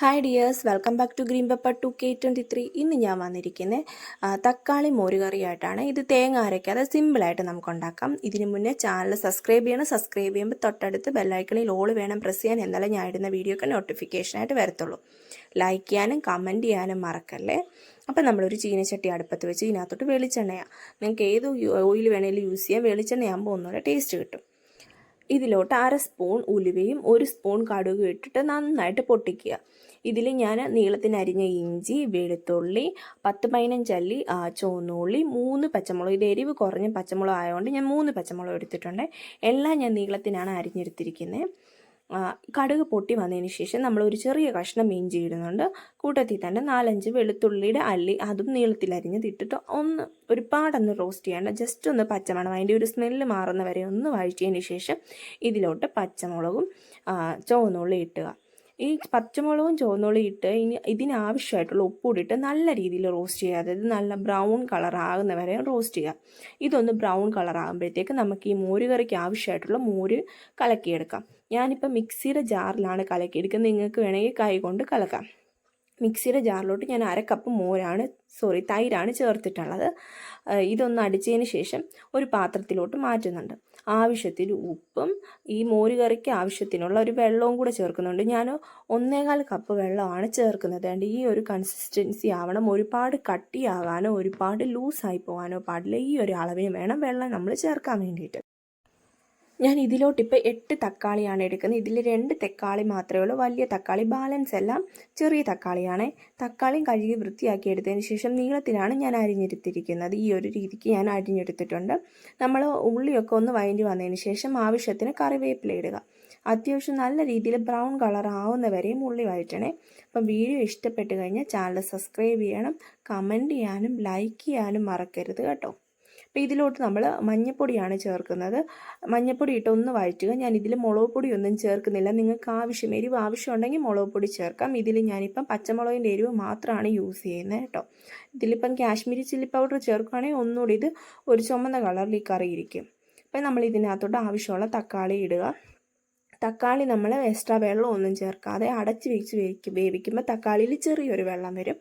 Hi dears, welcome back to green pepper 2K23. ഇന്ന് ഞാൻ വന്നിരിക്കുന്നത് തക്കാളി മോരുകറിയായിട്ടാണ്. ഇത് തേങ്ങ അരയ്ക്കാതെ സിമ്പിളായിട്ട് നമുക്ക് ഉണ്ടാക്കാം. ഇതിന് മുന്നേ ചാനൽ സബ്സ്ക്രൈബ് ചെയ്യണം. സബ്സ്ക്രൈബ് ചെയ്യുമ്പോൾ തൊട്ടടുത്ത് ബെല്ലൈക്കണിൽ ഓൾ വേണം പ്രസ് ചെയ്യാൻ, എന്നാലേ ഞാൻ ഇടുന്ന വീഡിയോക്ക് നോട്ടിഫിക്കേഷനായിട്ട് വരത്തുള്ളൂ. ലൈക്ക് ചെയ്യാനും കമൻറ്റ് ചെയ്യാനും മറക്കല്ലേ. അപ്പോൾ നമ്മളൊരു ചീനച്ചട്ടി അടുപ്പത്ത് വെച്ച് ഇതിനകത്തോട്ട് വെളിച്ചെണ്ണയാണ്. നിങ്ങൾക്ക് ഏത് ഓയിൽ വേണമെങ്കിലും യൂസ് ചെയ്യാം. വെളിച്ചെണ്ണയാകുമ്പോൾ ഒന്നുകൂടെ ടേസ്റ്റ് കിട്ടും. ഇതിലോട്ട് 1/2 സ്പൂൺ ഉലുവയും 1 സ്പൂൺ കടുകും ഇട്ടിട്ട് നന്നായിട്ട് പൊട്ടിക്കുക. ഇതിൽ ഞാൻ നീളത്തിന് അരിഞ്ഞ ഇഞ്ചി, വെളുത്തുള്ളി, 10-15 അല്ലി ചുവന്നുള്ളി, 3 പച്ചമുളക്. ഇത് എരിവ് കുറഞ്ഞ പച്ചമുളക് ആയതുകൊണ്ട് ഞാൻ 3 പച്ചമുളക് എടുത്തിട്ടുണ്ട്. എല്ലാം ഞാൻ നീളത്തിനാണ് അരിഞ്ഞെടുത്തിരിക്കുന്നത്. കടുക് പൊട്ടി വന്നതിന് ശേഷം നമ്മൾ ഒരു ചെറിയ കഷ്ണം ഇഞ്ചി ഇടുന്നുണ്ട്. കൂട്ടത്തിൽ തന്നെ 4-5 വെളുത്തുള്ളിയുടെ അല്ലി, അതും നീളത്തിൽ അരിഞ്ഞതിട്ടിട്ട് ഒരുപാടൊന്ന് റോസ്റ്റ് ചെയ്യേണ്ട, ജസ്റ്റ് ഒന്ന് പച്ചമണം അതിൻ്റെ ഒരു സ്മെല്ല് മാറുന്ന വരെ ഒന്ന് വഴറ്റിയതിന് ശേഷം ഇതിലോട്ട് പച്ചമുളകും ചുവന്നുള്ളി ഇട്ടുക. ഈ പച്ചമുളകും ചുവന്നുള്ളി ഇട്ട് ഇതിനാവശ്യമായിട്ടുള്ള ഉപ്പൂടിട്ട് നല്ല രീതിയിൽ റോസ്റ്റ് ചെയ്യുക. അതായത് നല്ല ബ്രൗൺ കളർ ആകുന്ന വരെ റോസ്റ്റ് ചെയ്യുക. ഇതൊന്ന് ബ്രൗൺ കളർ ആകുമ്പോഴത്തേക്ക് നമുക്ക് ഈ മോരുകറിക്ക് ആവശ്യമായിട്ടുള്ള മോര് കലക്കിയെടുക്കാം. ഞാനിപ്പോൾ മിക്സിയുടെ ജാറിലാണ് കലക്കിയെടുക്കുന്നത്. നിങ്ങൾക്ക് വേണമെങ്കിൽ കൈ കൊണ്ട് കലക്കാം. മിക്സിയുടെ ജാറിലോട്ട് ഞാൻ 1/2 കപ്പ് തൈരാണ് ചേർത്തിട്ടുള്ളത്. ഇതൊന്ന് അടിച്ചതിന് ശേഷം ഒരു പാത്രത്തിലോട്ട് മാറ്റുന്നുണ്ട്. ആവശ്യത്തിന് ഉപ്പും ഈ മോരുകറിക്ക് ആവശ്യത്തിനുള്ള ഒരു വെള്ളവും കൂടെ ചേർക്കുന്നുണ്ട്. ഞാൻ 1.25 കപ്പ് വെള്ളമാണ് ചേർക്കുന്നത്. അതുകൊണ്ട് ഈ ഒരു കൺസിസ്റ്റൻസി ആവണം. ഒരുപാട് കട്ടിയാകാനോ ഒരുപാട് ലൂസായി പോകാനോ പാടില്ല. ഈ ഒരു അളവിന് വേണം വെള്ളം നമ്മൾ ചേർക്കാൻ വേണ്ടിയിട്ട്. ഞാൻ ഇതിലോട്ടിപ്പോൾ 8 തക്കാളിയാണ് എടുക്കുന്നത്. ഇതിൽ 2 തക്കാളി മാത്രമേ ഉള്ളൂ. വലിയ തക്കാളി, ബാലൻസ് എല്ലാം ചെറിയ തക്കാളിയാണ്. തക്കാളിയും കഴുകി വൃത്തിയാക്കി എടുത്തതിന് ശേഷം നീളത്തിലാണ് ഞാൻ അരിഞ്ഞെടുത്തിരിക്കുന്നത്. ഈ ഒരു രീതിക്ക് ഞാൻ അരിഞ്ഞെടുത്തിട്ടുണ്ട്. നമ്മൾ ഉള്ളിയൊക്കെ ഒന്ന് വഴറ്റി വന്നതിന് ശേഷം ആവശ്യത്തിന് കറിവേപ്പില ഇടുക. അത്യാവശ്യം നല്ല രീതിയിൽ ബ്രൗൺ കളർ ആവുന്നവരെയും ഉള്ളി വഴറ്റണേ. അപ്പം വീഡിയോ ഇഷ്ടപ്പെട്ട് കഴിഞ്ഞാൽ ചാനൽ സബ്സ്ക്രൈബ് ചെയ്യണം, കമൻറ്റ് ചെയ്യാനും ലൈക്ക് ചെയ്യാനും മറക്കരുത് കേട്ടോ. അപ്പോൾ ഇതിലോട്ട് നമ്മൾ മഞ്ഞൾപ്പൊടിയാണ് ചേർക്കുന്നത്. മഞ്ഞൾപ്പൊടി ഇട്ട് ഒന്ന് വഴറ്റുക. ഞാൻ ഇതിൽ മുളക് പൊടിയൊന്നും ചേർക്കുന്നില്ല. നിങ്ങൾക്ക് എരിവ് ആവശ്യമുണ്ടെങ്കിൽ മുളക് പൊടി ചേർക്കാം. ഇതിൽ ഞാനിപ്പം പച്ചമുളകിൻ്റെ എരിവ് മാത്രമാണ് യൂസ് ചെയ്യുന്നത് കേട്ടോ. ഇതിലിപ്പം കാശ്മീരി ചില്ലി പൗഡർ ചേർക്കുകയാണെങ്കിൽ ഒന്നുകൂടി ഇത് ഒരു ചുമന്ന കളറിൽ ഈ കറി ഇരിക്കും. അപ്പം നമ്മൾ ഇതിനകത്തോട്ട് ആവശ്യമുള്ള തക്കാളി ഇടുക. തക്കാളി നമ്മൾ എക്സ്ട്രാ വെള്ളമൊന്നും ചേർക്കാതെ അടച്ച് വെച്ച് വേവിക്കുമ്പോൾ തക്കാളിയിൽ ചെറിയൊരു വെള്ളം വരും.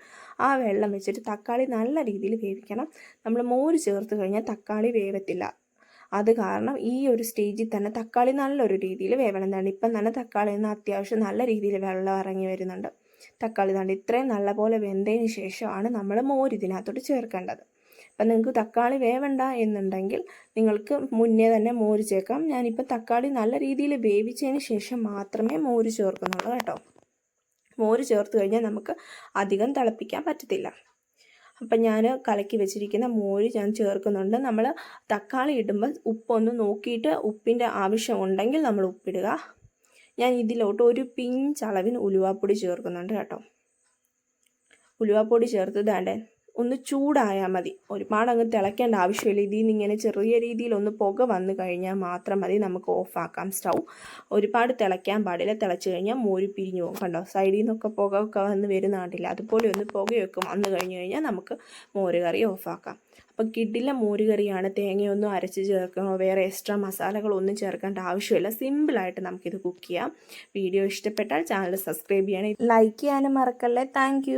ആ വെള്ളം വെച്ചിട്ട് തക്കാളി നല്ല രീതിയിൽ വേവിക്കണം. നമ്മൾ മോര് ചേർത്ത് കഴിഞ്ഞാൽ തക്കാളി വേവത്തില്ല. അത് കാരണം ഈ ഒരു സ്റ്റേജിൽ തന്നെ തക്കാളി നല്ലൊരു രീതിയിൽ വേവണം. എന്താണ് ഇപ്പം തന്നെ തക്കാളിയിൽ നിന്ന് അത്യാവശ്യം നല്ല രീതിയിൽ വെള്ളം ഇറങ്ങി വരുന്നുണ്ട്. തക്കാളി തന്നെ ഇത്രയും നല്ലപോലെ വെന്തതിന് ശേഷമാണ് നമ്മൾ മോര് ഇതിനകത്തോട്ട് ചേർക്കേണ്ടത്. അപ്പം നിങ്ങൾക്ക് തക്കാളി വേവണ്ട എന്നുണ്ടെങ്കിൽ നിങ്ങൾക്ക് മുന്നേ തന്നെ മോര് ചേർക്കാം. ഞാനിപ്പോൾ തക്കാളി നല്ല രീതിയിൽ വേവിച്ചതിന് ശേഷം മാത്രമേ മോര് ചേർക്കുന്നുള്ളൂ കേട്ടോ. മോര് ചേർത്ത് കഴിഞ്ഞാൽ നമുക്ക് അധികം തിളപ്പിക്കാൻ പറ്റത്തില്ല. അപ്പം ഞാൻ കലക്കി വെച്ചിരിക്കുന്ന മോര് ഞാൻ ചേർക്കുന്നുണ്ട്. നമ്മൾ തക്കാളി ഇടുമ്പോൾ ഉപ്പൊന്ന് നോക്കിയിട്ട് ഉപ്പിൻ്റെ ആവശ്യം ഉണ്ടെങ്കിൽ നമ്മൾ ഉപ്പിടുക. ഞാൻ ഇതിലോട്ട് ഒരു പിഞ്ച് അളവിന് ഉലുവാപ്പൊടി ചേർക്കുന്നുണ്ട് കേട്ടോ. ഉലുവാപ്പൊടി ചേർത്ത് ദാണ്ടേ ഒന്ന് ചൂടായാൽ മതി. ഒരുപാട് അങ്ങ് തിളയ്ക്കേണ്ട ആവശ്യമില്ല. ഇതിൽ നിന്ന് ഇങ്ങനെ ചെറിയ രീതിയിൽ ഒന്ന് പുക വന്നു കഴിഞ്ഞാൽ മാത്രം മതി. നമുക്ക് ഓഫാക്കാം സ്റ്റൗ. ഒരുപാട് തിളയ്ക്കാൻ പാടില്ല. തിളച്ച് കഴിഞ്ഞാൽ മോര് പിരിഞ്ഞു പോകും. കണ്ടോ, സൈഡിൽ നിന്നൊക്കെ പുക ഒക്കെ വന്ന് വരുന്ന കണ്ടില്ല. അതുപോലെ ഒന്ന് പുകയൊക്കെ വന്നു കഴിഞ്ഞ് കഴിഞ്ഞാൽ നമുക്ക് മോരുകറി ഓഫാക്കാം. അപ്പം കിടില മോരുകറിയാണ്. തേങ്ങയൊന്നും അരച്ച് ചേർക്കണോ വേറെ എക്സ്ട്രാ മസാലകളൊന്നും ചേർക്കേണ്ട ആവശ്യമില്ല. സിമ്പിളായിട്ട് നമുക്കിത് കുക്ക് ചെയ്യാം. വീഡിയോ ഇഷ്ടപ്പെട്ടാൽ ചാനൽ സബ്സ്ക്രൈബ് ചെയ്യണം, ലൈക്ക് ചെയ്യാനും മറക്കല്ലേ. താങ്ക്